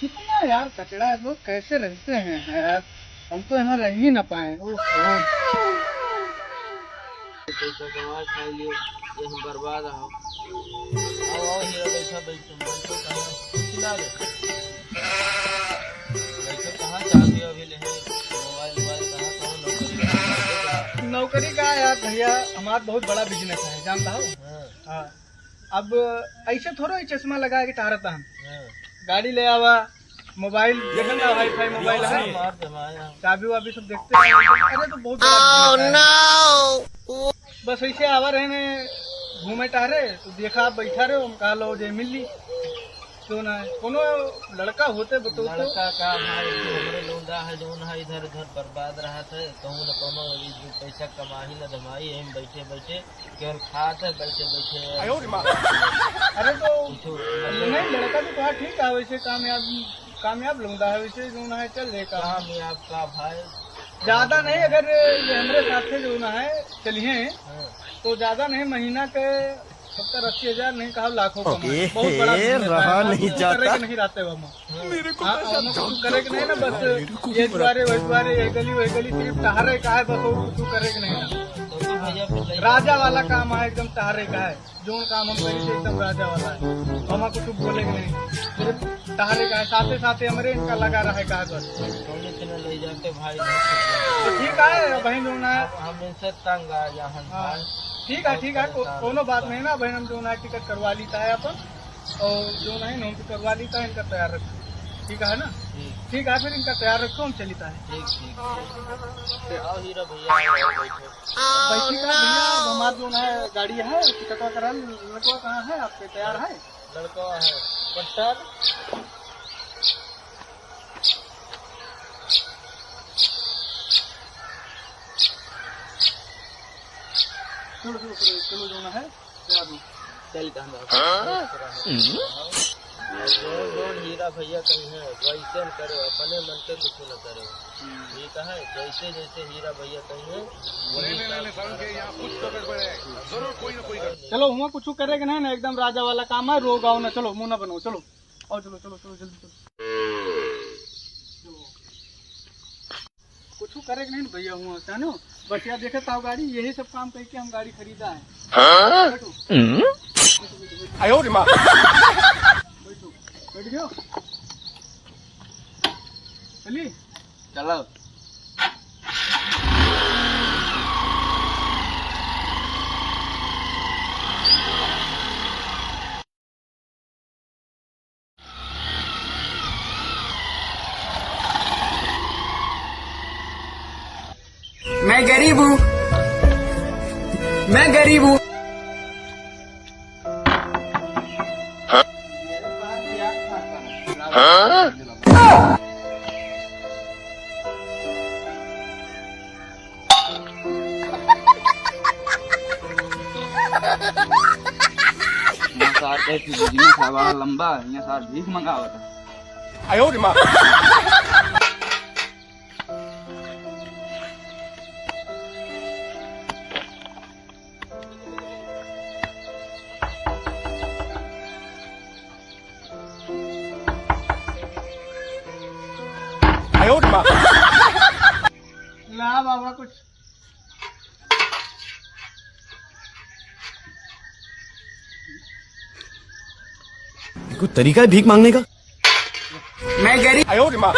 कितना यार कचड़ा है, लोग कैसे रहते हैं यार। हम तो यहाँ रह ही ना पाए। पैसा कमा खा लिए, ये हम बर्बाद आओ। आओ हीरा, बैठो बैठो बैठो, कहाँ खिला ले बैठो, कहाँ चाहते हो अभी ले मोबाइल मोबाइल कहाँ कहो। नौकरी का यार भैया, हमारा बहुत बड़ा बिजनेस है, जानता हो। हाँ, अब ऐसे थोड़ा ही चश्मा लगा के टहरता हम। गाड़ी ले आवा, मोबाइल देखना, वाईफाई मोबाइल है, चाबी वाबी सब देखते हैं। अरे तो बहुत बड़ा बस ऐसे आवा रहे घूमे टहरे तो देखा बैठा रहे, हम कहा लो जे मिल ली क्यों ना है। कोनो लड़का होते तो लड़का का भाई हमरे लोंडा है जोन है, इधर उधर बर्बाद रहा था, कहूँ न कहूँ पैसा कमाही न धमाई, हम बैठे बैठे केवल खाते है बैठे बैठे। अरे तो नहीं, लड़का तो कहा ठीक है, वैसे कामयाब लूंगा है, वैसे जो है चल रहे कामयाब का भाई ज्यादा नहीं। अगर हमारे साथ जो ना है चलिए तो ज्यादा नहीं, महीना के 70-80 हज़ार नहीं कहा, लाखों का बहुत बड़ा रहा नहीं जाता, नहीं रहते वो मेरे को करे कि नहीं ना, बस ये द्वारे वही द्वारे, ये गली वही गली, सिर्फ टहरे का है बस, और कुछ करे कि नहीं ना। राजा वाला काम है, एकदम टहरे का है, जो काम हम करें एकदम राजा वाला है, हम कुछ बोले कि नहीं, सिर्फ टहरे का है। साथे साथे हमारे इनका लगा रहा है कागज ले जाते भाई, तो ठीक है बहन जो ना हम इनसे तंग आ जा। ठीक है कोनो बात नहीं ना बहन, हम जो ना टिकट करवा लेता है अपन, और जो नहीं नौकरी करवा लेता है, इनका तैयार रखो, ठीक है ना। ठीक है फिर इनका तैयार रखो, हम चलता है। ठीक आओ हीरा भैया, बैठी का भैया, हमारा जो है गाड़ी है, टिकट करा। लड़का कहाँ है आपके, तैयार है? लड़का है पट्टर, चलो जो ना है चल हीरा भैया कहीं है, वैसे न करो, अपने मन के कुछ न करो, ठीक है। जैसे जैसे हीरा भैया कहीं है, चलो हुआ कुछ करेगा नहीं ना, एकदम राजा वाला काम है, रोग आओ ना, चलो मुंह ना बनो, चलो और चलो चलो चलो जल्दी चलो। कुछ करेगा नहीं भैया, हुआ जानो बस यार देखे ताऊ गाड़ी, यही सब काम करके हम गाड़ी खरीदा है। आयो रे माँ, बैठ गयो, चलिए चलो। मैं गरीब हूँ, मैं गरीब हूँ। बड़ा लंबा है, सार भीख मंगावता। आयो रे माँ, ला बाबा कुछ कोई तरीका है भीख मांगने का? मैं गरीब। आयो रे माँ।